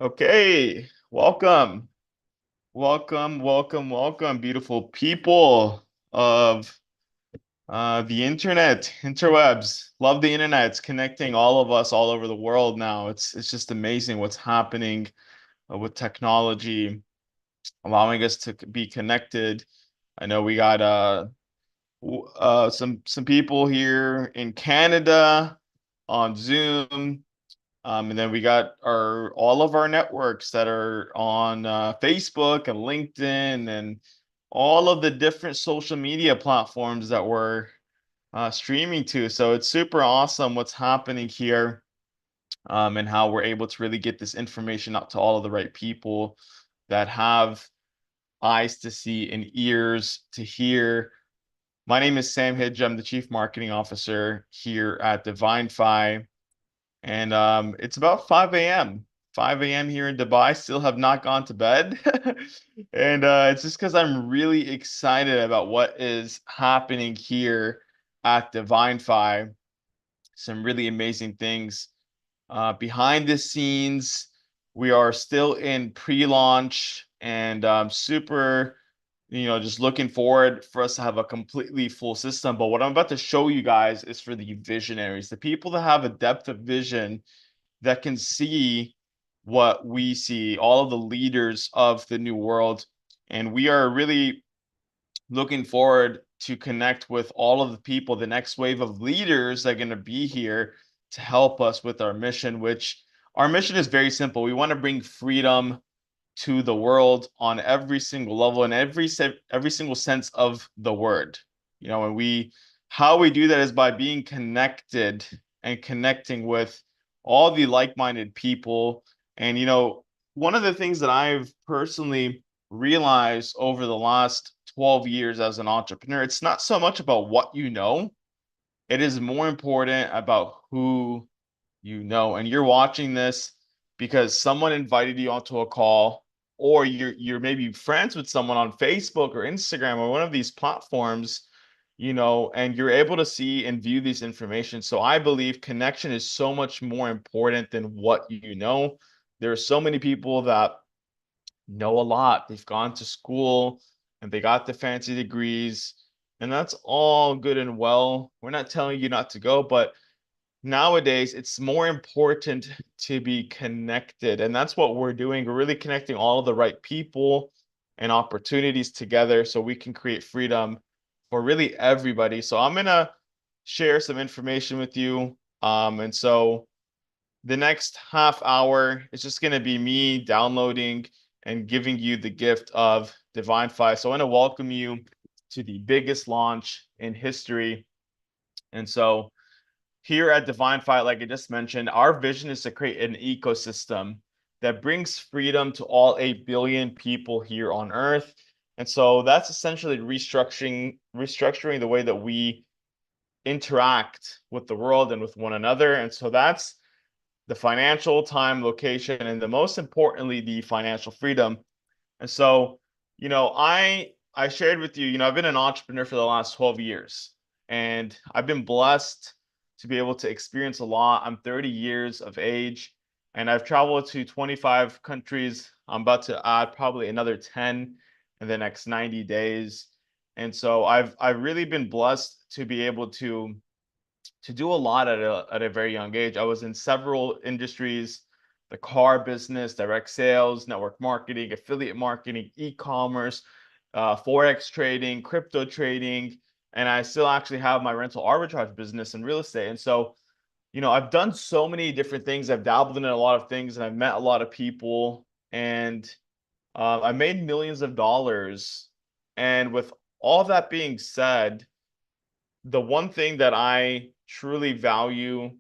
Okay, welcome, beautiful people of the internet, interwebs. Love the internet. It's connecting all of us all over the world now. It's just amazing what's happening with technology, allowing us to be connected. I know we got some people here in Canada on Zoom. And then we got our all of our networks that are on Facebook and LinkedIn and all of the different social media platforms that we're streaming to. So it's super awesome what's happening here, and how we're able to really get this information out to all of the right people that have eyes to see and ears to hear. My name is Sam Hidge. I'm the Chief Marketing Officer here at Divinfi. And it's about 5 a.m. 5 a.m. here in Dubai. Still have not gone to bed. And it's just because I'm really excited about what is happening here at Divinfi. Some really amazing things behind the scenes. We are still in pre-launch and super, just looking forward for us to have a completely full system. But what I'm about to show you guys is for the visionaries, the people that have a depth of vision that can see what we see, all of the leaders of the new world. And we are really looking forward to connect with all of the people, the next wave of leaders that are going to be here to help us with our mission, which our mission is very simple. We want to bring freedom to the world on every single level and every single sense of the word. And how we do that is by being connected and connecting with all the like-minded people. And one of the things that I've personally realized over the last 12 years as an entrepreneur, it's not so much about what you know, it is more important about who you know. And you're watching this because someone invited you onto a call, or you're maybe friends with someone on Facebook or Instagram or one of these platforms, and you're able to see and view these information. So I believe connection is so much more important than what you know. There are so many people that know a lot. They've gone to school and they got the fancy degrees, and that's all good and well. We're not telling you not to go, but nowadays it's more important to be connected. And that's what we're doing. We're really connecting all of the right people and opportunities together so we can create freedom for really everybody. So I'm going to share some information with you. And so the next half hour is just going to be me downloading and giving you the gift of Divinfi. So I want to welcome you to the biggest launch in history. And so here at Divinfi, like I just mentioned, our vision is to create an ecosystem that brings freedom to all 8 billion people here on Earth. And so that's essentially restructuring the way that we interact with the world and with one another. And so that's the financial, time, location, and the most importantly, the financial freedom. And so, I shared with you, I've been an entrepreneur for the last 12 years, and I've been blessed to be able to experience a lot. I'm 30 years of age, and I've traveled to 25 countries. I'm about to add probably another 10 in the next 90 days. And so I've really been blessed to be able to do a lot at a very young age. I was in several industries: the car business, direct sales, network marketing, affiliate marketing, e-commerce, forex trading, crypto trading, and I still actually have my rental arbitrage business in real estate. And so, I've done so many different things. I've dabbled in a lot of things, and I've met a lot of people, and I made millions of dollars. And with all that being said, the one thing that I truly value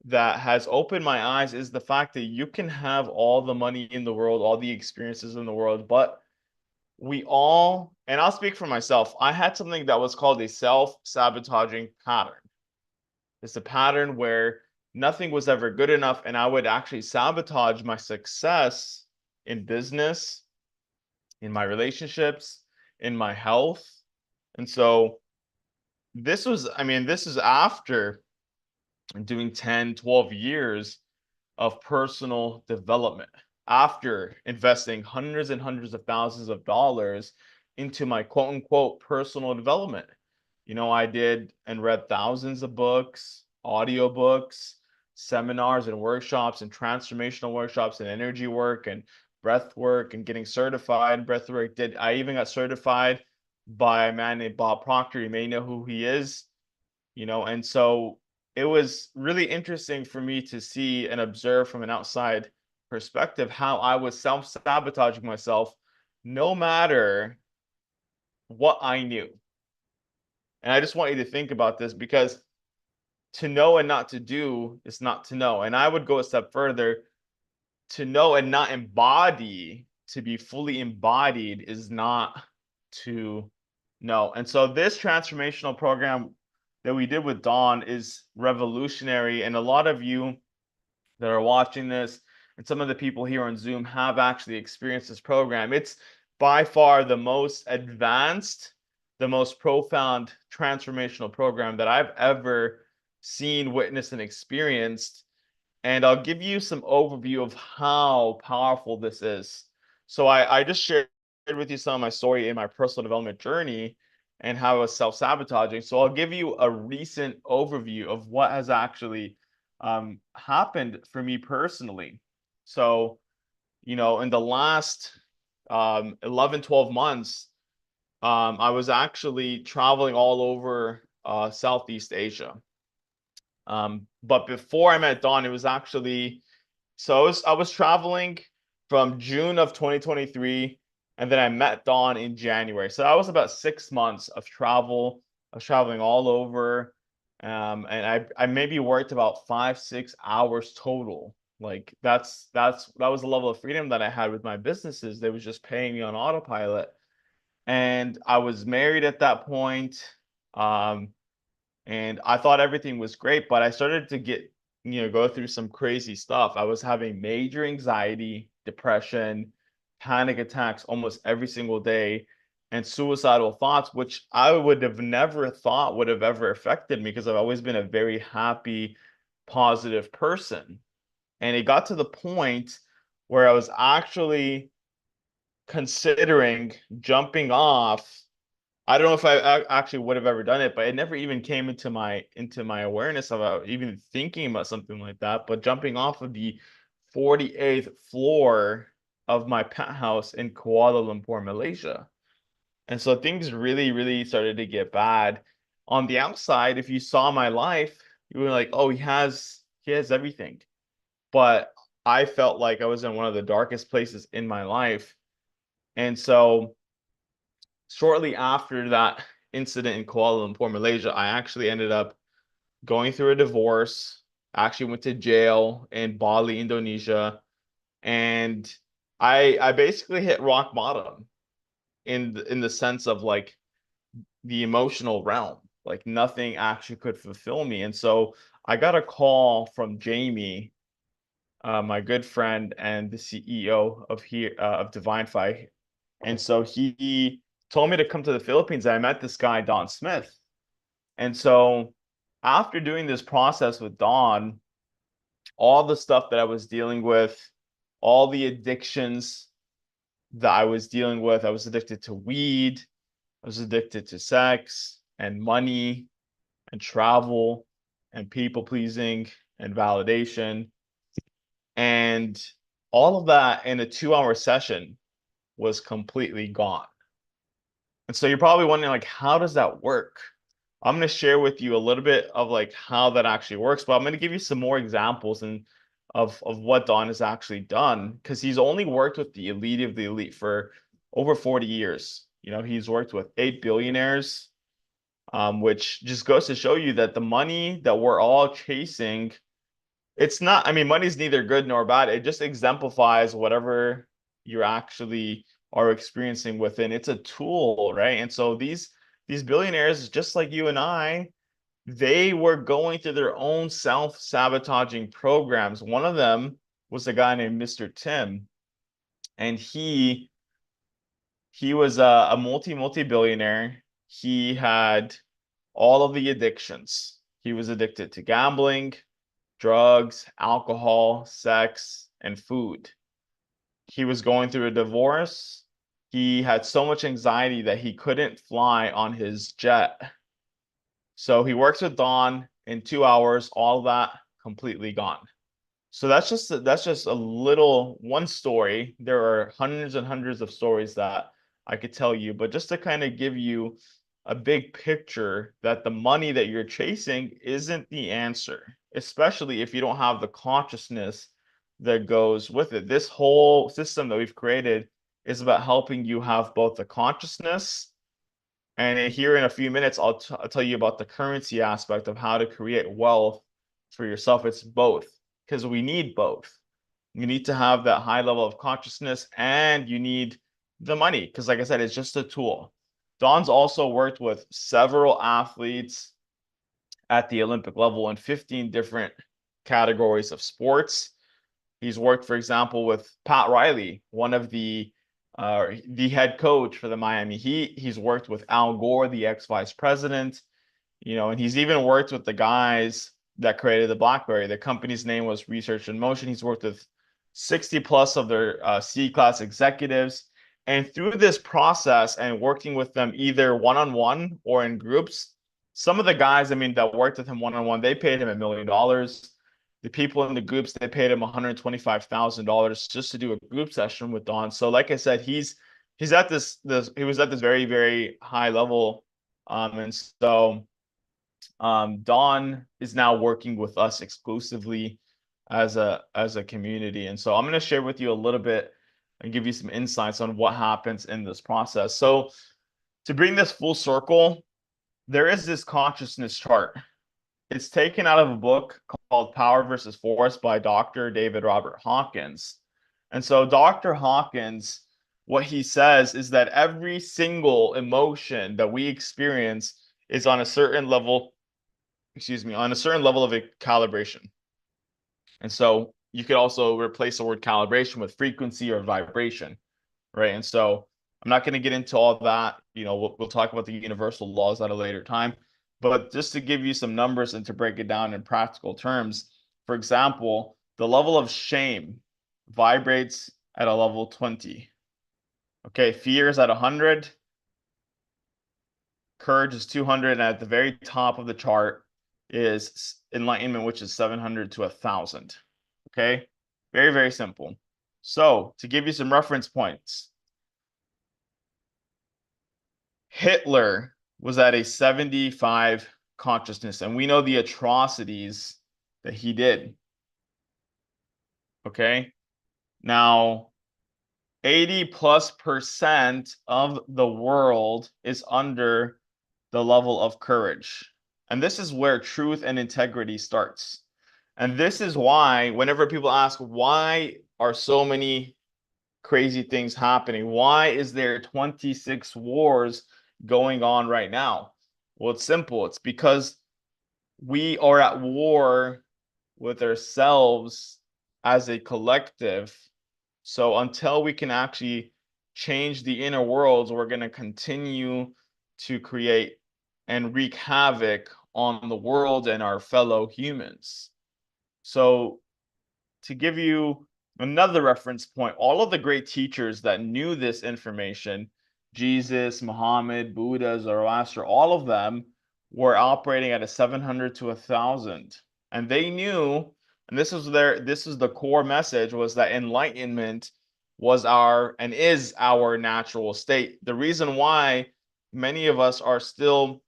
that has opened my eyes is the fact that you can have all the money in the world, all the experiences in the world, but we all, and I'll speak for myself, I had something that was called a self-sabotaging pattern. It's a pattern where nothing was ever good enough, and I would actually sabotage my success in business, in my relationships, in my health. And so this is after doing 10, 12 years of personal development. after investing hundreds and hundreds of thousands of dollars into my quote unquote personal development. I did and read thousands of books, audiobooks, seminars and workshops and transformational workshops and energy work and breath work and getting certified in breath work. I even got certified by a man named Bob Proctor. You may know who he is, and so it was really interesting for me to see and observe from an outside perspective how I was self-sabotaging myself no matter what I knew. And I just want you to think about this, because to know and not to do is not to know. And I would go a step further: to know and not embody, to be fully embodied, is not to know. And so this transformational program that we did with Dawn is revolutionary. And a lot of you that are watching this, and some of the people here on Zoom, have actually experienced this program. It's by far the most advanced, the most profound transformational program that I've ever seen, witnessed, and experienced. And I'll give you some overview of how powerful this is. So I just shared with you some of my story in my personal development journey and how I was self-sabotaging. So I'll give you a recent overview of what has actually happened for me personally. So, in the last 11, 12 months, I was actually traveling all over Southeast Asia. But before I met Dawn, it was actually, so I was traveling from June of 2023, and then I met Dawn in January. So that was about 6 months of travel. I was traveling all over. And I maybe worked about 5-6 hours total. Like that was the level of freedom that I had with my businesses. They was just paying me on autopilot. And I was married at that point. And I thought everything was great, but I started to go through some crazy stuff. I was having major anxiety, depression, panic attacks almost every single day, and suicidal thoughts, which I would have never thought would have ever affected me, because I've always been a very happy, positive person. And it got to the point where I was actually considering jumping off. I don't know if I actually would have ever done it, but it never even came into my awareness about even thinking about something like that. But jumping off of the 48th floor of my penthouse in Kuala Lumpur, Malaysia. And so things really, really started to get bad. On the outside, if you saw my life, you were like, oh, he has everything. But I felt like I was in one of the darkest places in my life. And so shortly after that incident in Kuala Lumpur, Malaysia, I actually ended up going through a divorce. I actually went to jail in Bali, Indonesia, and I basically hit rock bottom in the sense of like the emotional realm. Like nothing actually could fulfill me. And so I got a call from Jamie, my good friend and the CEO of Divinfi. And so he told me to come to the Philippines. I met this guy, Don Smith. And so after doing this process with Don, all the stuff that I was dealing with, all the addictions that I was dealing with, I was addicted to weed, I was addicted to sex and money and travel and people pleasing and validation. And all of that in a 2-hour session was completely gone. And so you're probably wondering, like, how does that work? I'm going to share with you a little bit of like how that actually works, but I'm going to give you some more examples of what Don has actually done, because he's only worked with the elite of the elite for over 40 years. He's worked with 8 billionaires, which just goes to show you that the money that we're all chasing, it's not, I mean, money's neither good nor bad. It just exemplifies whatever you actually are experiencing within. It's a tool, right? And so these billionaires, just like you and I, they were going through their own self-sabotaging programs. One of them was a guy named Mr. Tim, and he was a multi-billionaire. He had all of the addictions. He was addicted to gambling, drugs, alcohol, sex, and food. He was going through a divorce. He had so much anxiety that he couldn't fly on his jet. So he works with Dawn in 2 hours, all that completely gone. So that's just a little one story. There are hundreds and hundreds of stories that I could tell you, but just to kind of give you a big picture that the money that you're chasing isn't the answer, especially if you don't have the consciousness that goes with it. This whole system that we've created is about helping you have both the consciousness, and here in a few minutes, I'll tell you about the currency aspect of how to create wealth for yourself. It's both, because we need both. You need to have that high level of consciousness, and you need the money, because like I said, it's just a tool. Don's also worked with several athletes at the Olympic level in 15 different categories of sports. He's worked, for example, with Pat Riley, one of the head coach for the Miami Heat. He's worked with Al Gore, the ex-vice president, and he's even worked with the guys that created the BlackBerry. The company's name was Research in Motion. He's worked with 60 plus of their C-class executives. And through this process and working with them either one-on-one or in groups, some of the guys, I mean, that worked with him one-on-one, they paid him $1 million. The people in the groups, they paid him $125,000 just to do a group session with Don. So like I said, he's at this he was at this very, very high level. And so Don is now working with us exclusively as a community. And so I'm going to share with you a little bit and give you some insights on what happens in this process. So to bring this full circle, there is this consciousness chart. It's taken out of a book called Power versus Force by Dr. David Robert Hawkins. And so Dr. Hawkins, what he says is that every single emotion that we experience is on a certain level, on a certain level of a calibration. And so you could also replace the word calibration with frequency or vibration, right? And so I'm not going to get into all that. We'll talk about the universal laws at a later time. But just to give you some numbers and to break it down in practical terms, for example, the level of shame vibrates at a level 20. Okay, fear is at 100, courage is 200, and at the very top of the chart is enlightenment, which is 700 to 1,000. Okay, very, very simple. So to give you some reference points, Hitler was at a 75 consciousness, and we know the atrocities that he did. Okay, now 80+% of the world is under the level of courage. And this is where truth and integrity starts. And this is why whenever people ask, why are so many crazy things happening? Why is there 26 wars going on right now? Well, it's simple. It's because we are at war with ourselves as a collective. So until we can actually change the inner worlds, we're going to continue to create and wreak havoc on the world and our fellow humans. So to give you another reference point, all of the great teachers that knew this information, Jesus, Muhammad, Buddha, Zoroaster, all of them were operating at a 700 to 1,000. And they knew, and this is the core message, was that enlightenment was our and is our natural state. The reason why many of us are still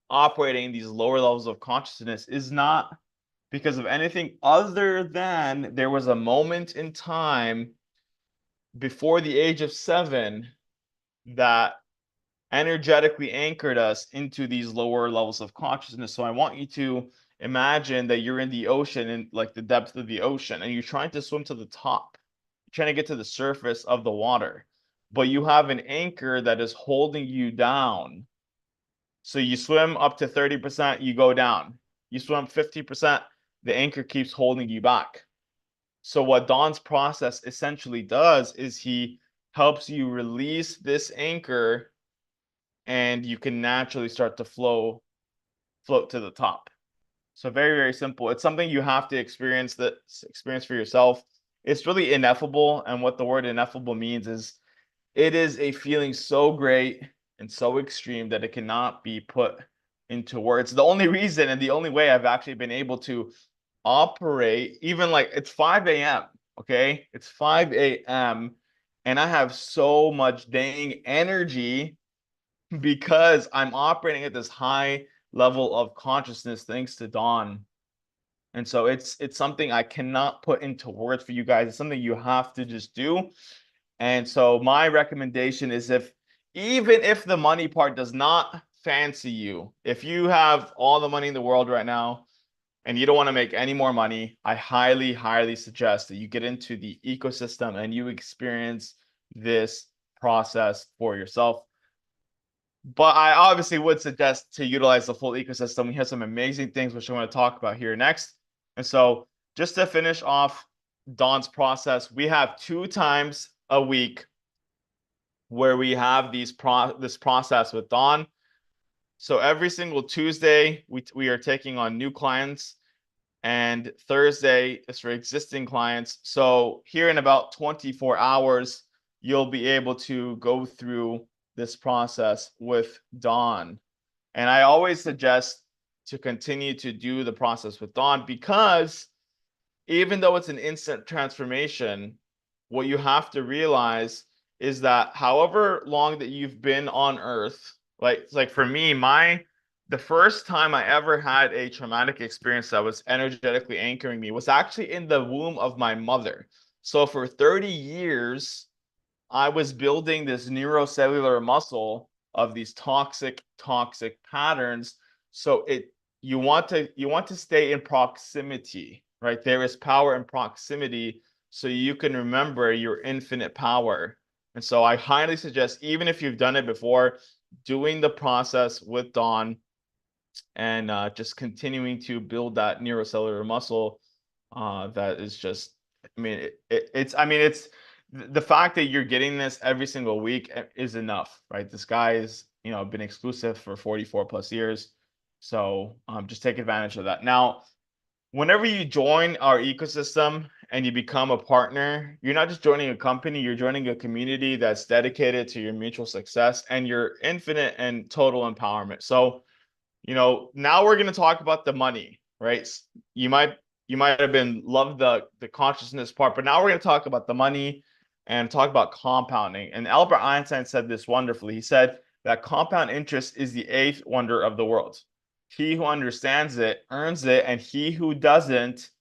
operating these lower levels of consciousness is not because of anything other than there was a moment in time before the age of 7 that energetically anchored us into these lower levels of consciousness. So I want you to imagine that you're in the ocean, in like the depth of the ocean, and you're trying to swim to the top. You're trying to get to the surface of the water, but you have an anchor that is holding you down. So you swim up to 30%, you go down. You swim 50%, the anchor keeps holding you back. So what Don's process essentially does is he helps you release this anchor, and you can naturally start to float to the top. So very, very simple. It's something you have to experience for yourself. it's really ineffable. And what the word ineffable means is it is a feeling so great and so extreme that it cannot be put into words. The only reason and the only way I've actually been able to operate, even like it's 5 a.m. Okay, it's 5 a.m. and I have so much dang energy because I'm operating at this high level of consciousness thanks to Dawn. And so it's something I cannot put into words for you guys. It's something you have to just do. And so my recommendation is, if even if the money part does not fancy you, if you have all the money in the world right now and you don't want to make any more money, I highly, highly suggest that you get into the ecosystem and you experience this process for yourself. But I obviously would suggest to utilize the full ecosystem. We have some amazing things which I want to talk about here next. And so just to finish off Dawn's process, we have 2 times a week where we have this process with Dawn. So every single Tuesday, we are taking on new clients, and Thursday is for existing clients. So here in about 24 hours, you'll be able to go through this process with Dawn. And I always suggest to continue to do the process with Dawn, because even though it's an instant transformation, what you have to realize is that however long that you've been on Earth, like for me, the first time I ever had a traumatic experience that was energetically anchoring me was actually in the womb of my mother. So for 30 years, I was building this neurocellular muscle of these toxic patterns. So you want to stay in proximity, right? There is power in proximity, so you can remember your infinite power. And so I highly suggest, even if you've done it before, doing the process with Dawn and just continuing to build that neurocellular muscle. That is just, I mean, it's the fact that you're getting this every single week is enough, right? This guy is, been exclusive for 44 plus years. So just take advantage of that. Now, whenever you join our ecosystem and you become a partner, you're not just joining a company, you're joining a community that's dedicated to your mutual success and your infinite and total empowerment. So now we're going to talk about the money, right? You might have been loved the consciousness part, but now we're going to talk about the money and talk about compounding. And Albert Einstein said this wonderfully. He said that compound interest is the eighth wonder of the world. He who understands it earns it, and he who doesn't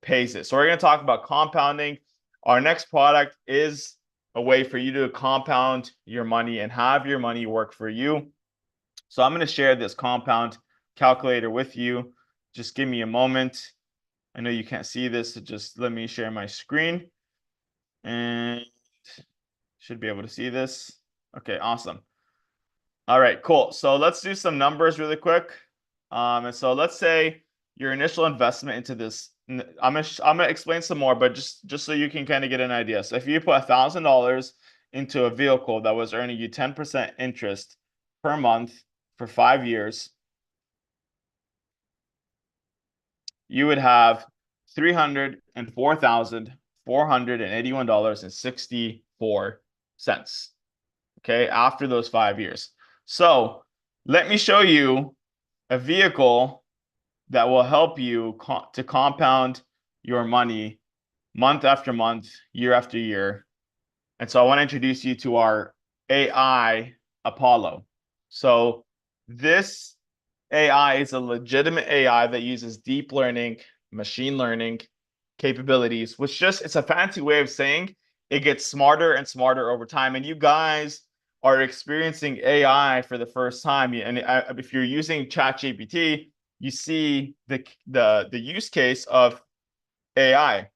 pays it. So we're going to talk about compounding. Our next product is a way for you to compound your money and have your money work for you. So I'm going to share this compound calculator with you. Just give me a moment. I know you can't see this, so just let me share my screen and should be able to see this. Okay, awesome. All right, cool. So let's do some numbers really quick. And so let's say your initial investment into this, I'm gonna explain some more, but just so you can kind of get an idea. So if you put $1,000 into a vehicle that was earning you 10% interest per month for 5 years, you would have $304,481.64. Okay, after those 5 years. So let me show you a vehicle that will help you to compound your money month after month, year after year. And so I want to introduce you to our AI Apollo. So this AI is a legitimate AI that uses deep learning, machine learning capabilities, which it's a fancy way of saying it gets smarter and smarter over time. And you guys are experiencing AI for the first time. And if you're using ChatGPT, you see the use case of AI.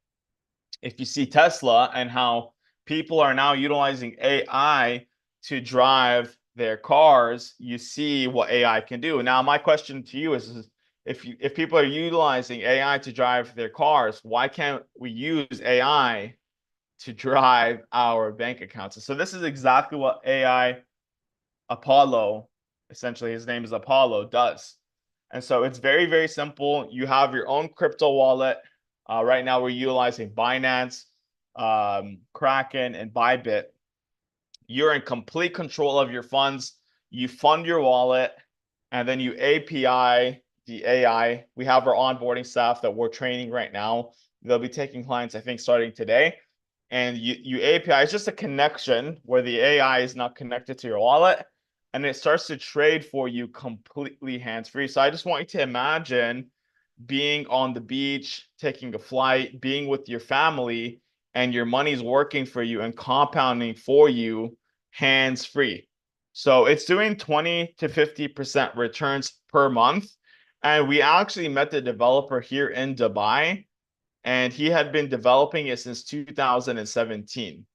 If you see Tesla and how people are now utilizing AI to drive their cars, you see what AI can do. Now, my question to you is if people are utilizing AI to drive their cars, why can't we use AI to drive our bank accounts? So this is exactly what AI Apollo, essentially his name is Apollo, does. And so it's very, very simple. You have your own crypto wallet. Right now we're utilizing Binance. Kraken, and Bybit, you're in complete control of your funds. You fund your wallet, and then you API the AI. We have our onboarding staff that we're training right now. They'll be taking clients, I think, starting today. And you API, it's just a connection where the AI is not connected to your wallet, and it starts to trade for you completely hands-free. So I just want you to imagine being on the beach, taking a flight, being with your family, and your money's working for you and compounding for you hands free. So it's doing 20 to 50% returns per month. And we actually met the developer here in Dubai, and he had been developing it since 2017.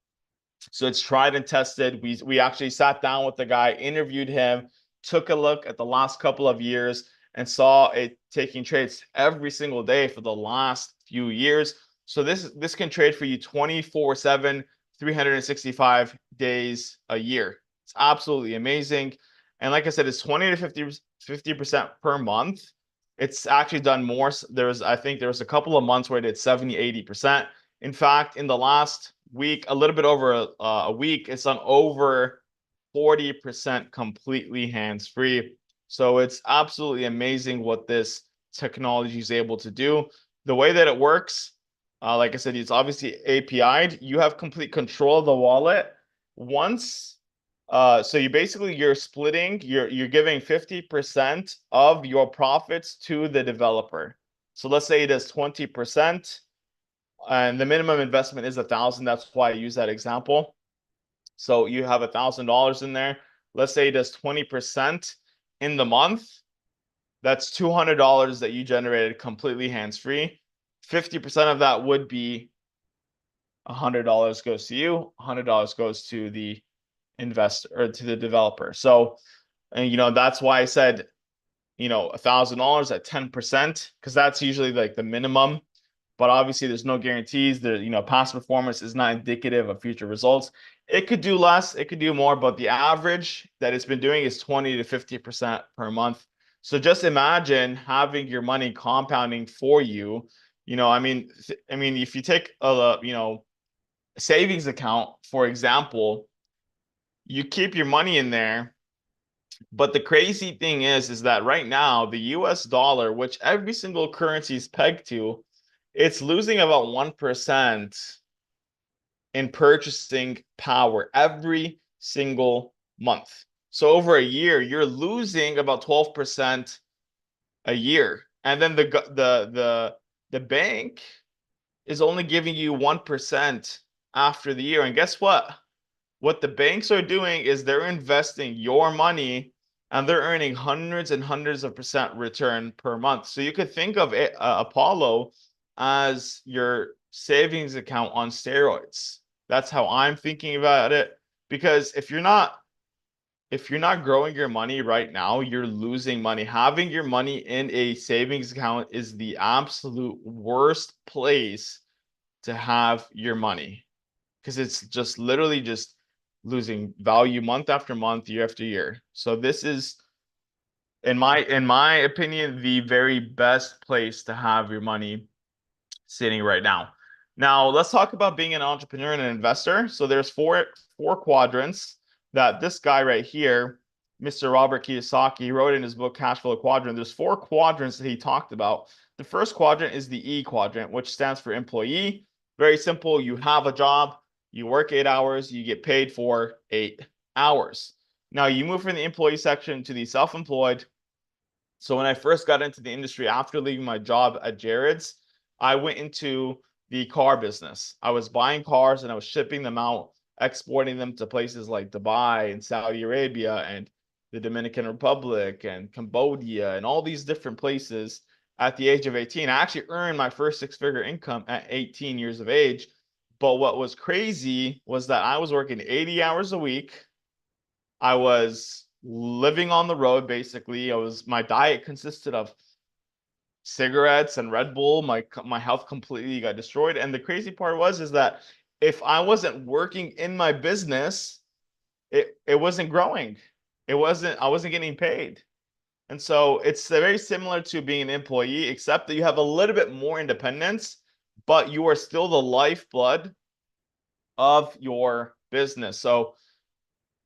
So it's tried and tested. We actually sat down with the guy, interviewed him, took a look at the last couple of years, and saw it taking trades every single day for the last few years. So this can trade for you 24/7, 365 days a year. It's absolutely amazing. And like I said, it's 20 to 50% per month. It's actually done more. I think there was a couple of months where it did 70, 80%. In fact, in the last week, a little bit over a week, it's done over 40% completely hands-free. So it's absolutely amazing what this technology is able to do. The way that it works, like I said, it's obviously API'd. You have complete control of the wallet. Once, so you're splitting, you're giving 50% of your profits to the developer. So let's say it is 20%, and the minimum investment is 1,000. That's why I use that example. So you have $1,000 in there. Let's say it does 20% in the month. That's $200 that you generated completely hands-free. 50% of that would be $100 goes to you, $100 goes to the investor or to the developer. So, and that's why I said, $1,000 at 10%, because that's usually like the minimum. But obviously there's no guarantees. Past performance is not indicative of future results. It could do less, it could do more, but the average that it's been doing is 20 to 50% per month. So just imagine having your money compounding for you. If you take a savings account, for example, you keep your money in there. But the crazy thing is that right now the US dollar, which every single currency is pegged to, it's losing about 1% in purchasing power every single month. So over a year, you're losing about 12% a year. And then the bank is only giving you 1% after the year. And guess what? What the banks are doing is they're investing your money, and they're earning hundreds and hundreds of percent return per month. So you could think of Apollo as your savings account on steroids. That's how I'm thinking about it. Because if you're not growing your money right now, you're losing money. Having your money in a savings account is the absolute worst place to have your money, because it's just literally just losing value month after month, year after year. So this is, in my opinion, the very best place to have your money sitting right now. Now, let's talk about being an entrepreneur and an investor. So there's four quadrants that this guy right here, Mr. Robert Kiyosaki, wrote in his book Cash Flow Quadrant. There's four quadrants that he talked about. The first quadrant is the E quadrant, which stands for employee. Very simple. You have a job, you work 8 hours, you get paid for 8 hours. Now you move from the employee section to the self-employed. So when I first got into the industry after leaving my job at Jared's, I went into the car business. I was buying cars and I was shipping them out, exporting them to places like Dubai and Saudi Arabia and the Dominican Republic and Cambodia and all these different places at the age of 18. I actually earned my first six-figure income at 18 years of age. But what was crazy was that I was working 80 hours a week. I was living on the road, basically. My diet consisted of cigarettes and Red Bull. My health completely got destroyed. And the crazy part is that if I wasn't working in my business, it wasn't growing. I wasn't getting paid. And so it's very similar to being an employee, except that you have a little bit more independence, but you are still the lifeblood of your business. So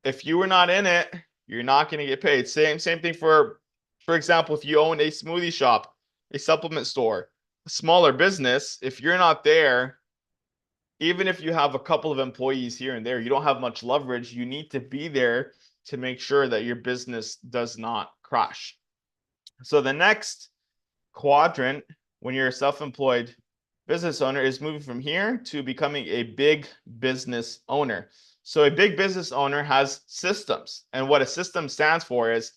if you were not in it, you're not going to get paid. Same thing for example, if you own a smoothie shop, a supplement store, a smaller business, if you're not there, even if you have a couple of employees here and there, you don't have much leverage. You need to be there to make sure that your business does not crash. So the next quadrant, when you're a self-employed business owner, is moving from here to becoming a big business owner. So a big business owner has systems. And what a system stands for is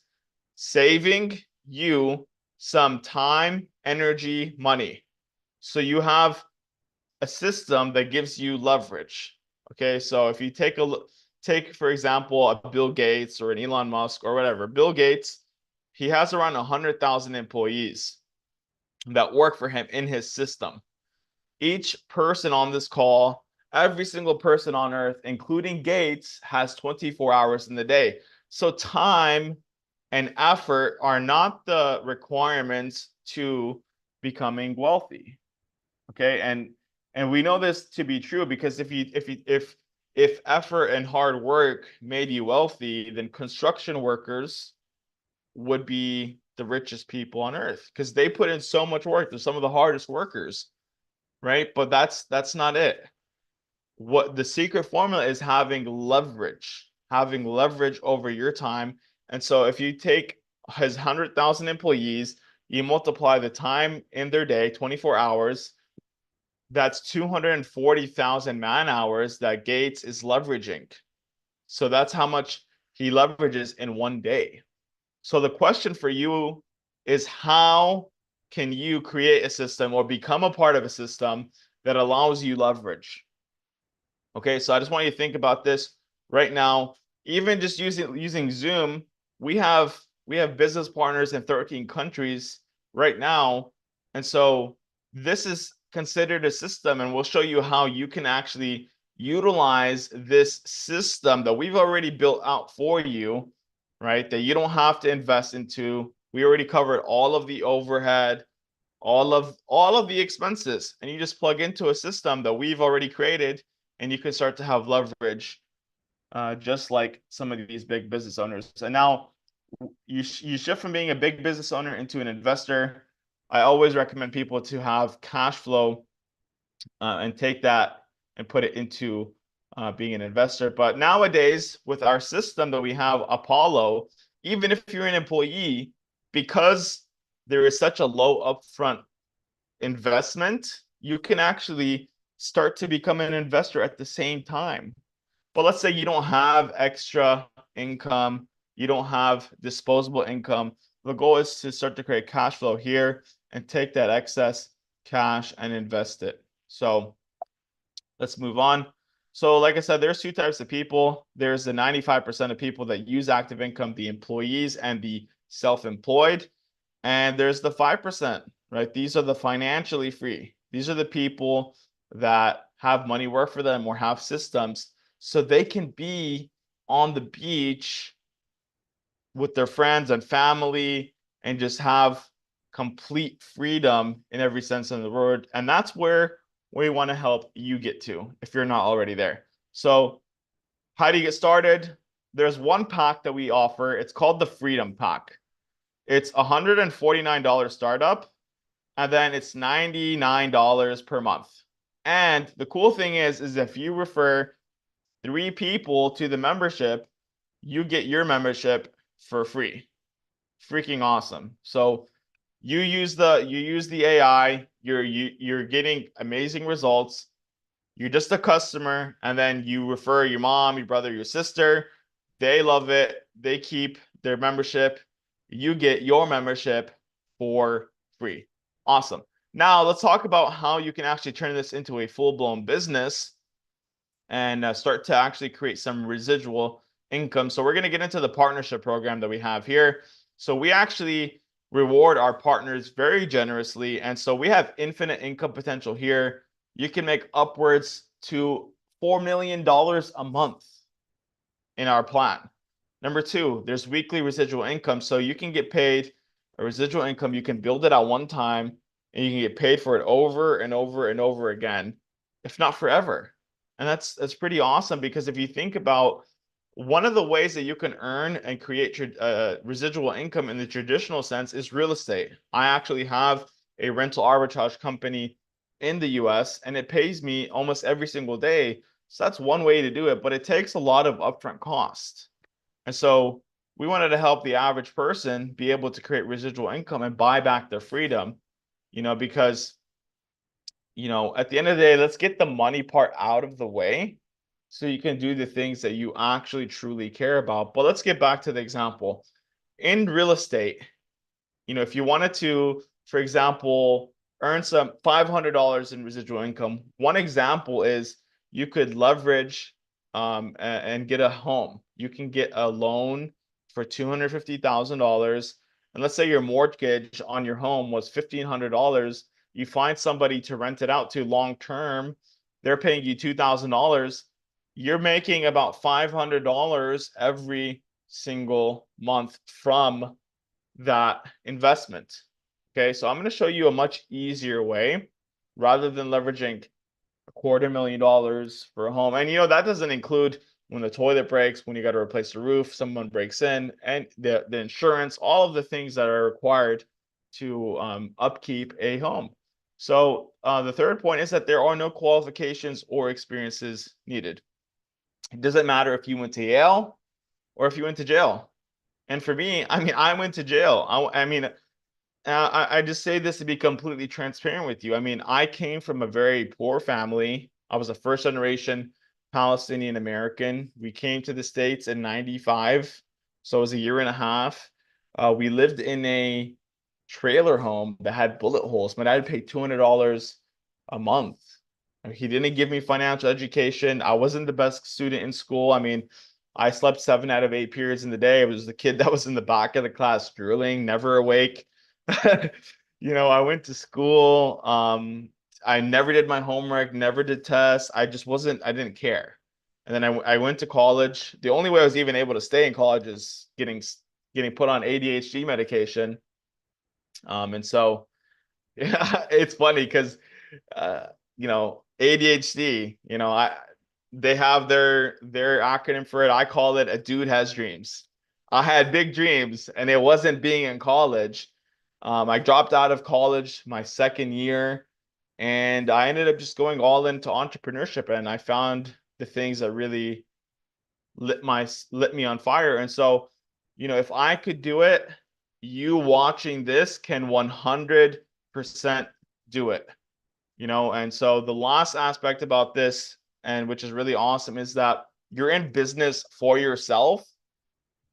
saving you some time, energy, money. So you have a system that gives you leverage. Okay, so if you take for example a Bill Gates or an Elon Musk or whatever. Bill Gates, he has around 100,000 employees that work for him in his system. Each person on this call, every single person on earth, including Gates, has 24 hours in the day. So time and effort are not the requirements to becoming wealthy. Okay, and we know this to be true because if effort and hard work made you wealthy, then construction workers would be the richest people on earth because they put in so much work. They're some of the hardest workers, right? But that's not it. What the secret formula is having leverage over your time. And so if you take his 100,000 employees, you multiply the time in their day, 24 hours, that's 240,000 man hours that Gates is leveraging. So that's how much he leverages in one day. So the question for you is, how can you create a system or become a part of a system that allows you leverage? Okay, so I just want you to think about this right now. Even just using Zoom, we have business partners in 13 countries right now. And so this is considered a system, and we'll show you how you can actually utilize this system that we've already built out for you, right? That you don't have to invest into. We already covered all of the overhead, all of the expenses, and you just plug into a system that we've already created, and you can start to have leverage, just like some of these big business owners. And now you shift from being a big business owner into an investor. I always recommend people to have cash flow, and take that and put it into being an investor. But nowadays, with our system that we have, Apollo, even if you're an employee, because there is such a low upfront investment, you can actually start to become an investor at the same time. But let's say you don't have extra income, you don't have disposable income. The goal is to start to create cash flow here and take that excess cash and invest it. So let's move on. So like I said, there's two types of people. There's the 95% of people that use active income, the employees and the self-employed. And there's the 5%, right? These are the financially free. These are the people that have money work for them or have systems so they can be on the beach with their friends and family and just have complete freedom in every sense of the word. And that's where we want to help you get to if you're not already there. So how do you get started? There's one pack that we offer. It's called the Freedom Pack. It's $149 startup, and then it's $99 per month. And the cool thing is if you refer 3 people to the membership, you get your membership for free. Freaking awesome. So you use the AI, you're getting amazing results. You're just a customer, and then you refer your mom, your brother, your sister. They love it. They keep their membership. You get your membership for free. Awesome. Now let's talk about how you can actually turn this into a full-blown business and start to actually create some residual income. So we're going to get into the partnership program that we have here. So we actually reward our partners very generously. And so we have infinite income potential here. You can make upwards to $4 million a month in our plan. Number 2, there's weekly residual income. So you can get paid a residual income. You can build it at one time and you can get paid for it over and over and over again, if not forever. And that's pretty awesome, because if you think about one of the ways that you can earn and create residual income in the traditional sense is real estate. I actually have a rental arbitrage company in the US, and it pays me almost every single day. So that's one way to do it, but it takes a lot of upfront cost. And so we wanted to help the average person be able to create residual income and buy back their freedom, because at the end of the day, let's get the money part out of the way so you can do the things that you actually truly care about. But let's get back to the example. In real estate, if you wanted to, for example, earn some $500 in residual income, one example is you could leverage and get a home. You can get a loan for $250,000. And let's say your mortgage on your home was $1,500. You find somebody to rent it out to long term, they're paying you $2,000. You're making about $500 every single month from that investment. Okay, so I'm going to show you a much easier way rather than leveraging $250,000 for a home. And that doesn't include when the toilet breaks, when you got to replace the roof, someone breaks in, and the insurance, all of the things that are required to upkeep a home. So the third point is that there are no qualifications or experiences needed. It doesn't matter if you went to Yale or if you went to jail. And for me, I went to jail. I just say this to be completely transparent with you. I came from a very poor family. I was a first generation Palestinian American. We came to the States in 95, so it was a year and a half. We lived in a trailer home that had bullet holes. My dad paid $200 a month. He didn't give me financial education. I wasn't the best student in school. I slept 7 out of 8 periods in the day. I was the kid that was in the back of the class drooling, never awake. I went to school. I never did my homework, never did tests. I didn't care. And then I went to college. The only way I was even able to stay in college is getting put on ADHD medication. And so yeah, it's funny because ADHD, they have their acronym for it. I call it a dude has dreams. I had big dreams, and it wasn't being in college. I dropped out of college my second year, and I ended up just going all into entrepreneurship, and I found the things that really lit me on fire. And so, if I could do it, you watching this can 100% do it. And so the last aspect about this, and which is really awesome, is that you're in business for yourself,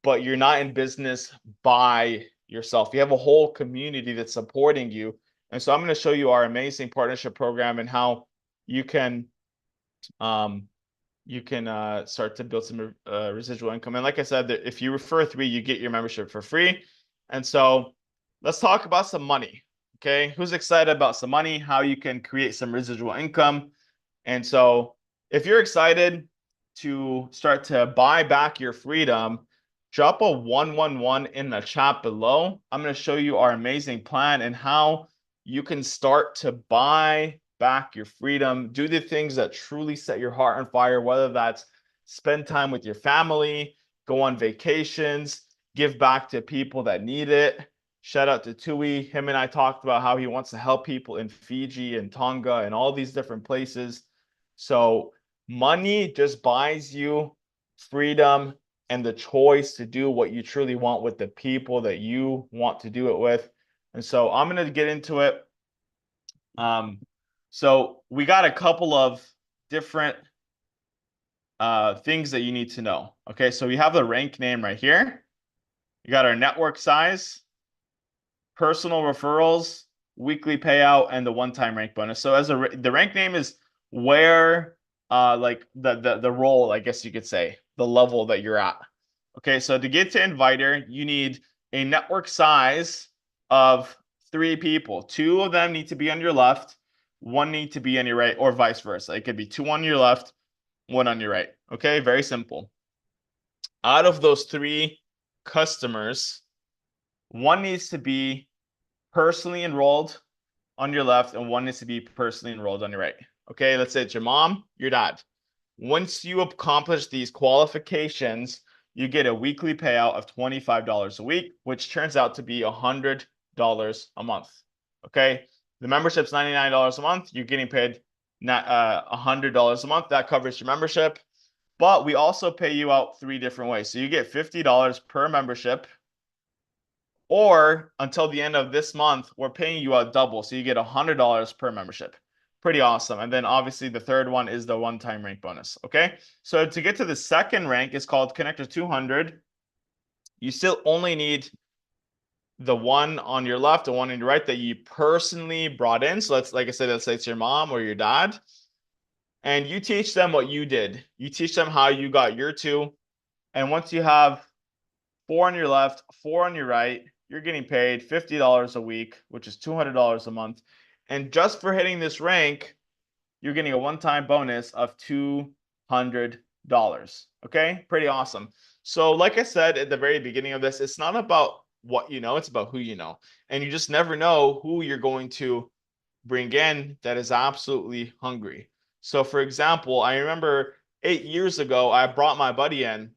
but you're not in business by yourself. You have a whole community that's supporting you. And so I'm going to show you our amazing partnership program and how you can start to build some residual income. And like I said, if you refer 3, you get your membership for free. And so let's talk about some money. Okay, who's excited about some money, how you can create some residual income? And so if you're excited to start to buy back your freedom, drop a 111 in the chat below. I'm going to show you our amazing plan and how you can start to buy back your freedom, do the things that truly set your heart on fire, whether that's spend time with your family, go on vacations, give back to people that need it. Shout out to Tui. Him and I talked about how he wants to help people in Fiji and Tonga and all these different places. So money just buys you freedom and the choice to do what you truly want with the people that you want to do it with. And so I'm going to get into it. So we got a couple of different things that you need to know. Okay, so we have the rank name right here. You got our network size, personal referrals, weekly payout, and the one-time rank bonus. So the rank name is where like the role, I guess you could say, the level that you're at. Okay, so to get to inviter, you need a network size of 3 people. 2 of them need to be on your left, 1 need to be on your right, or vice versa. It could be 2 on your left, 1 on your right. Okay, very simple. Out of those 3 customers, 1 needs to be personally enrolled on your left and 1 needs to be personally enrolled on your right. Okay, let's say it's your mom, your dad. Once you accomplish these qualifications, you get a weekly payout of $25 a week, which turns out to be $100 a month. Okay. The membership's $99 a month. You're getting paid $100 a month. That covers your membership. But we also pay you out 3 different ways. So you get $50 per membership, or until the end of this month, we're paying you out double. So you get $100 per membership. Pretty awesome. And then obviously the third one is the one-time rank bonus. Okay. So to get to the second rank, it's called Connector 200. You still only need the one on your left, the one on your right that you personally brought in. So let's, like I said, let's say it's your mom or your dad. And you teach them what you did. You teach them how you got your 2. And once you have 4 on your left, 4 on your right, you're getting paid $50 a week, which is $200 a month. And just for hitting this rank, you're getting a one-time bonus of $200. Okay, pretty awesome. So like I said at the very beginning of this, it's not about what you know, it's about who you know. And you just never know who you're going to bring in that is absolutely hungry. So for example, I remember 8 years ago, I brought my buddy in.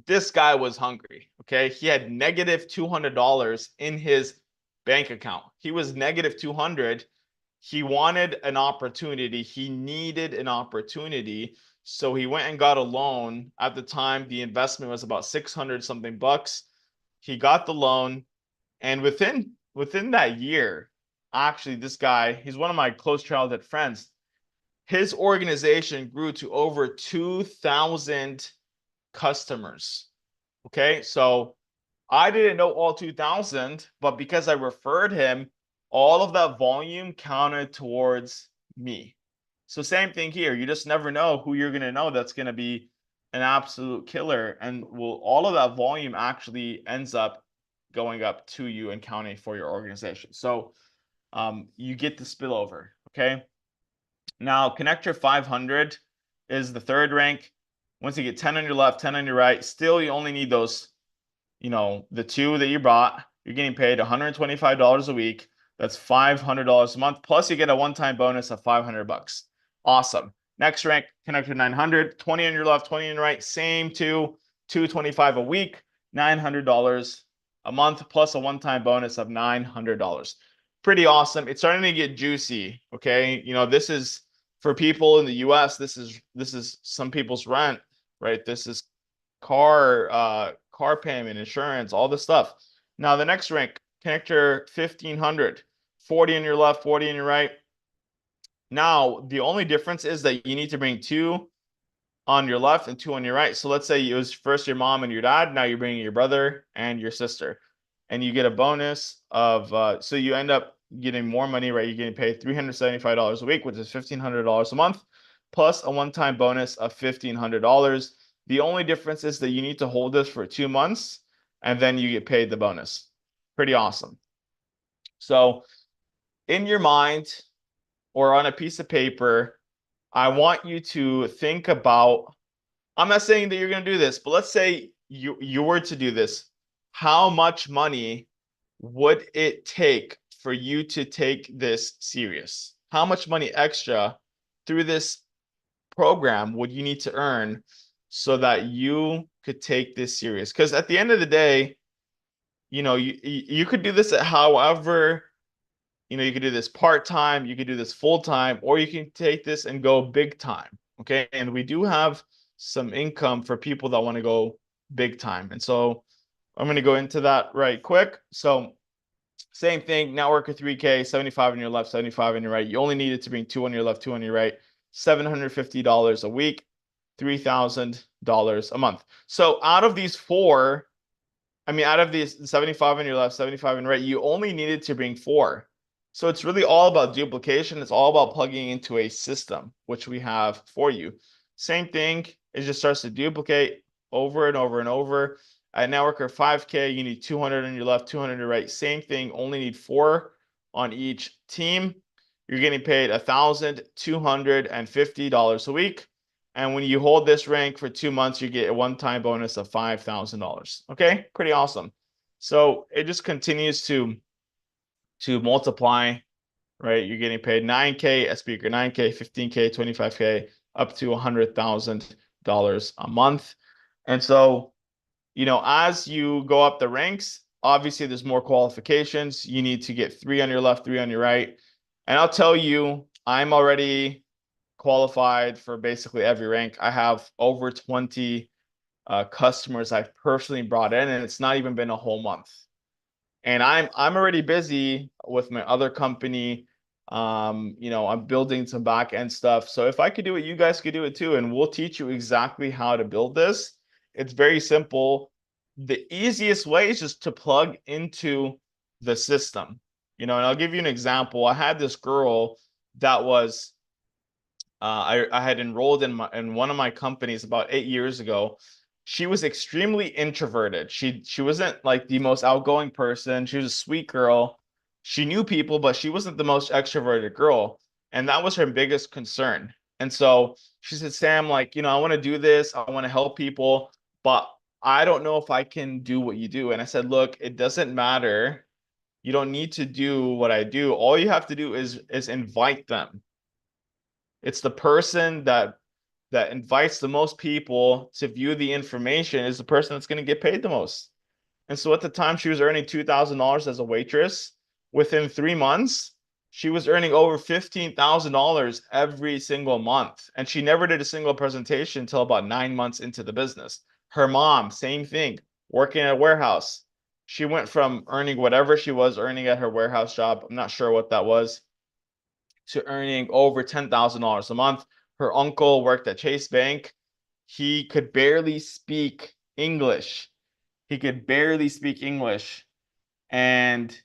This guy was hungry. Okay. He had negative $200 in his bank account. He was negative 200. He wanted an opportunity. He needed an opportunity. So he went and got a loan. At the time, the investment was about 600 something bucks. He got the loan. And within that year, actually, this guy, he's one of my close childhood friends. His organization grew to over 2,000 customers. Okay, so I didn't know all 2,000, but because I referred him, all of that volume counted towards me. So same thing here. You just never know who you're going to know that's going to be an absolute killer. And will all of that volume actually ends up going up to you and counting for your organization. So you get the spillover. Okay. Now, Connector 500 is the third rank. Once you get 10 on your left, 10 on your right, still you only need those, the 2 that you brought. You're getting paid $125 a week. That's $500 a month. Plus you get a one-time bonus of 500 bucks. Awesome. Next rank, Connector 900, 20 on your left, 20 on your right, same 225 a week, $900 a month, plus a one-time bonus of $900. Pretty awesome. It's starting to get juicy. Okay. This is for people in the US, this is some people's rent, right? This is car payment, insurance, all this stuff. Now the next rank, Connector 1500, 40 on your left, 40 on your right. Now the only difference is that you need to bring 2 on your left and 2 on your right. So let's say it was first your mom and your dad. Now you're bringing your brother and your sister, and you get a bonus of so you end up getting more money, right? You're getting paid $375 a week, which is $1,500 a month, plus a one-time bonus of $1,500. The only difference is that you need to hold this for 2 months, and then you get paid the bonus. Pretty awesome. So in your mind or on a piece of paper, I want you to think about, I'm not saying that you're going to do this, but let's say you were to do this. How much money would it take for you to take this serious? How much money extra through this program would you need to earn so that you could take this serious? Because at the end of the day, you could do this at however, you could do this part-time, you could do this full-time, or you can take this and go big time. Okay. And we do have some income for people that want to go big time. And so I'm going to go into that right quick. So same thing, networker 3K, 75 on your left, 75 on your right. You only needed to bring 2 on your left, 2 on your right, $750 a week, $3,000 a month. So out of these 4, out of these 75 on your left, 75 on your right, you only needed to bring 4. So it's really all about duplication. It's all about plugging into a system, which we have for you. Same thing, it just starts to duplicate over and over and over. At networker 5K, you need 200 on your left, 200 on your right. Same thing, only need 4 on each team. You're getting paid $1,250 a week. And when you hold this rank for 2 months, you get a one-time bonus of $5,000. Okay, pretty awesome. So it just continues to multiply, right? You're getting paid 9K, a speaker 9K, 15K, 25K, up to $100,000 a month. And so, as you go up the ranks, obviously there's more qualifications. You need to get 3 on your left, 3 on your right. And I'll tell you, I'm already qualified for basically every rank. I have over 20 customers I've personally brought in, and it's not even been a whole month. And I'm already busy with my other company. I'm building some back end stuff. So if I could do it, you guys could do it too. And we'll teach you exactly how to build this. It's very simple. The easiest way is just to plug into the system. And I'll give you an example. I had this girl that was I had enrolled in one of my companies about 8 years ago. She was extremely introverted. She wasn't like the most outgoing person. She was a sweet girl. She knew people, but she wasn't the most extroverted girl. And that was her biggest concern. And so she said, Sam, like, I want to do this. I want to help people, but I don't know if I can do what you do. And I said, look, it doesn't matter. You don't need to do what I do. All you have to do is invite them. It's the person that invites the most people to view the information is the person that's going to get paid the most. And so at the time she was earning $2,000 as a waitress, within 3 months, she was earning over $15,000 every single month. And she never did a single presentation until about 9 months into the business. Her mom, same thing, working at a warehouse. She went from earning whatever she was earning at her warehouse job, I'm not sure what that was, to earning over $10,000 a month. Her uncle worked at Chase Bank. He could barely speak English. He could barely speak English. And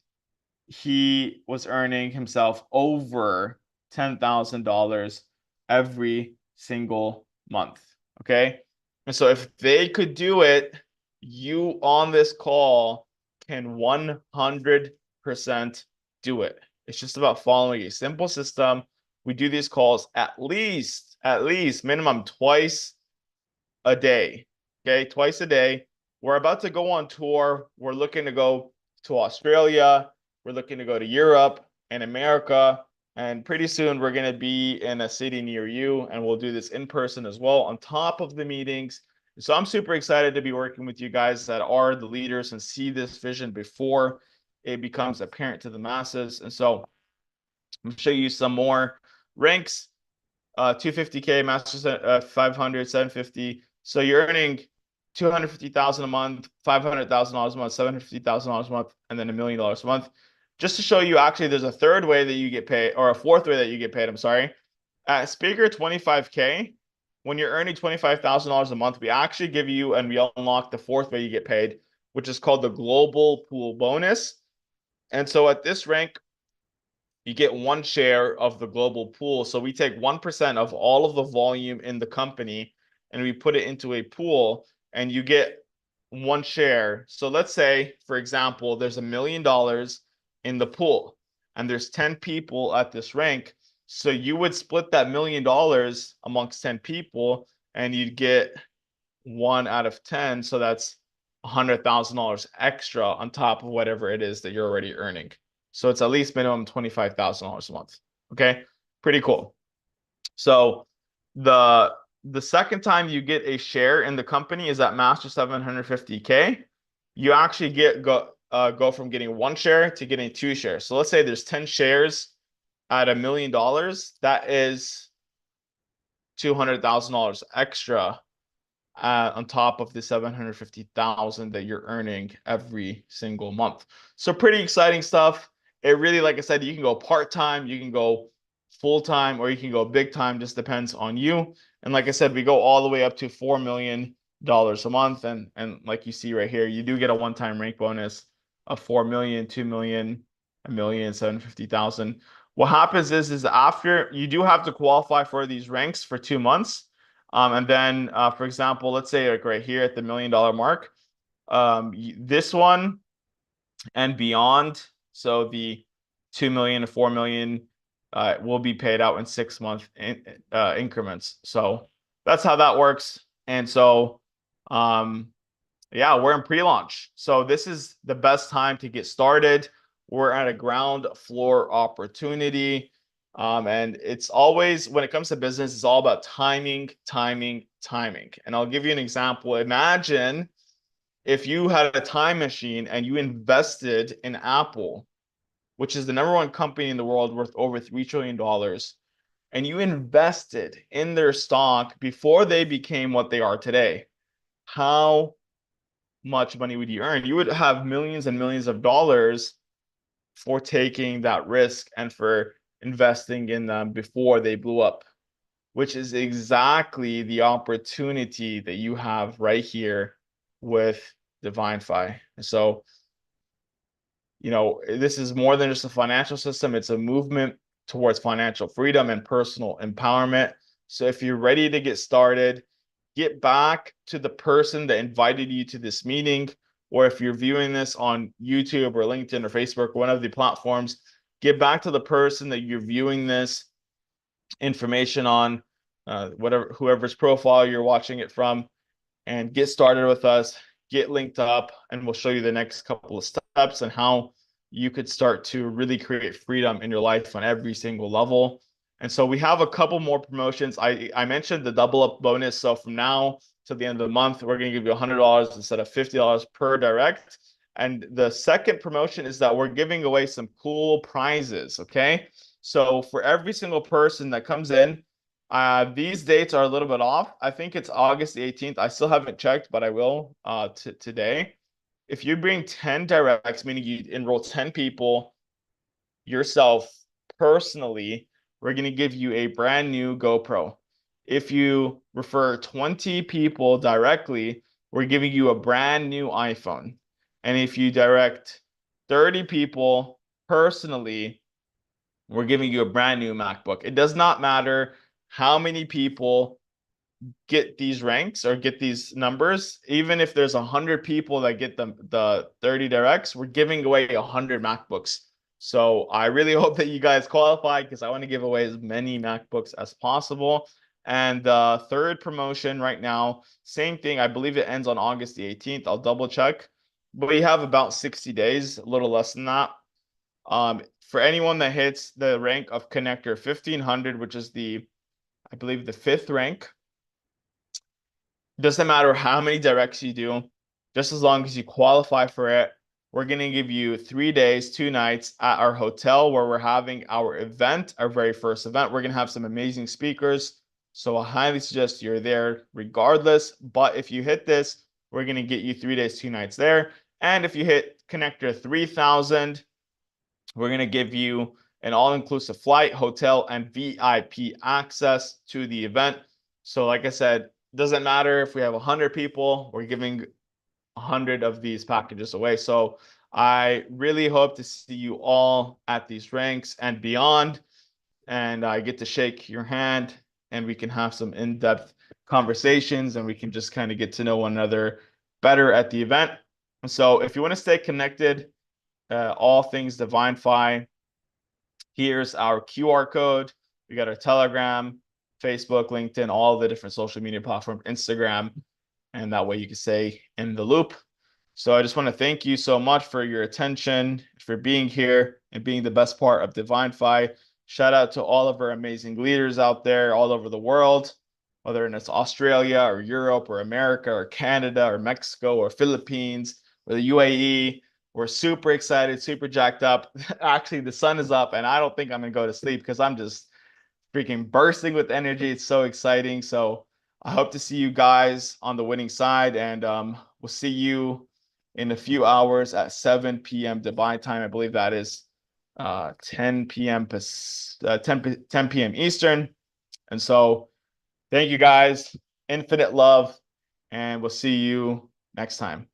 he was earning himself over $10,000 every single month. Okay. And so if they could do it, you on this call can 100% do it. It's just about following a simple system. We do these calls at least minimum twice a day. Okay, twice a day. We're about to go on tour. We're looking to go to Australia. We're looking to go to Europe and America. And pretty soon we're going to be in a city near you, and we'll do this in person as well on top of the meetings. So I'm super excited to be working with you guys that are the leaders and see this vision before it becomes apparent to the masses. And so I'm going to show you some more ranks. 250K, Masters 500, 750. So you're earning 250,000 a month, $500,000 a month, $750,000 a month, and then $1 million a month. Just to show you, actually, there's a third way that you get paid, or a fourth way that you get paid. I'm sorry. At Speaker 25K, when you're earning $25,000 a month, we actually give you and we unlock the fourth way you get paid, which is called the Global Pool Bonus. And so at this rank, you get 1 share of the global pool. So we take 1% of all of the volume in the company and we put it into a pool, and you get 1 share. So let's say, for example, there's $1 million in the pool and there's 10 people at this rank. So you would split that $1 million amongst 10 people and you'd get 1 out of 10. So that's $100,000 extra on top of whatever it is that you're already earning. So it's at least minimum $25,000 a month. Okay, pretty cool. So the second time you get a share in the company is at Master 750K. You actually go from getting 1 share to getting 2 shares. So let's say there's 10 shares at $1 million. That is $200,000 extra on top of the 750,000 that you're earning every single month. So pretty exciting stuff. It really, like I said, you can go part-time, you can go full-time, or you can go big time, just depends on you. And like I said, we go all the way up to $4 million a month. And like you see right here, you do get a one-time rank bonus of 4 million, 2 million, 1 million, 750,000. What happens is after you do have to qualify for these ranks for 2 months. And then, for example, let's say like right here at the $1 million mark, this one and beyond, so the 2 million to 4 million will be paid out in 6-month increments. So that's how that works. And so, yeah, we're in pre-launch. So this is the best time to get started. We're at a ground floor opportunity. And it's always, when it comes to business, it's all about timing, timing, timing. And I'll give you an example. Imagine if you had a time machine and you invested in Apple, which is the number one company in the world worth over $3 trillion, and you invested in their stock before they became what they are today. How much money would you earn? You would have millions and millions of dollars for taking that risk and for investing in them before they blew up, which is exactly the opportunity that you have right here with Divinfi. So, this is more than just a financial system. It's a movement towards financial freedom and personal empowerment. So if you're ready to get started, get back to the person that invited you to this meeting, or if you're viewing this on YouTube or LinkedIn or Facebook, one of the platforms, get back to the person that you're viewing this information on, whoever's profile you're watching it from, and get started with us, get linked up, and we'll show you the next couple of steps and how you could start to really create freedom in your life on every single level. And so we have a couple more promotions. I mentioned the double up bonus. So from now to the end of the month, we're going to give you $100 instead of $50 per direct. And the second promotion is that we're giving away some cool prizes. Okay. So for every single person that comes in, these dates are a little bit off. I think it's August the 18th. I still haven't checked, but I will today. If you bring 10 directs, meaning you enroll 10 people yourself personally, we're going to give you a brand new GoPro. If you refer 20 people directly, we're giving you a brand new iPhone. And if you direct 30 people personally, we're giving you a brand new MacBook. It does not matter how many people get these ranks or get these numbers. Even if there's 100 people that get the 30 directs, we're giving away 100 MacBooks. So I really hope that you guys qualify, because I want to give away as many MacBooks as possible. And the third promotion right now, same thing. I believe it ends on August the 18th. I'll double check. But we have about 60 days, a little less than that. For anyone that hits the rank of connector 1500, which is I believe the 5th rank, doesn't matter how many directs you do, just as long as you qualify for it, we're going to give you 3 days, 2 nights at our hotel where we're having our event, our very first event. We're going to have some amazing speakers. So I highly suggest you're there regardless. But if you hit this, we're going to get you 3 days, 2 nights there. And if you hit connector 3000, we're going to give you an all-inclusive flight, hotel, and VIP access to the event. So like I said, doesn't matter if we have 100 people, we're giving 100 of these packages away. So I really hope to see you all at these ranks and beyond. And I get to shake your hand and we can have some in-depth conversations and we can just kind of get to know one another better at the event. And so if you want to stay connected, all things Divinfi, here's our QR code. We got our Telegram, Facebook, LinkedIn, all the different social media platforms, Instagram, and that way you can stay in the loop. So I just want to thank you so much for your attention, for being here and being the best part of Divinfi. Shout out to all of our amazing leaders out there all over the world, whether it's Australia or Europe or America or Canada or Mexico or Philippines or the UAE. We're super excited, super jacked up. Actually, the sun is up and I don't think I'm going to go to sleep because I'm just freaking bursting with energy. It's so exciting. So I hope to see you guys on the winning side, and we'll see you in a few hours at 7 p.m. Dubai time. I believe that is 10 p.m. 10 p.m. Eastern. And so thank you guys. Infinite love, and we'll see you next time.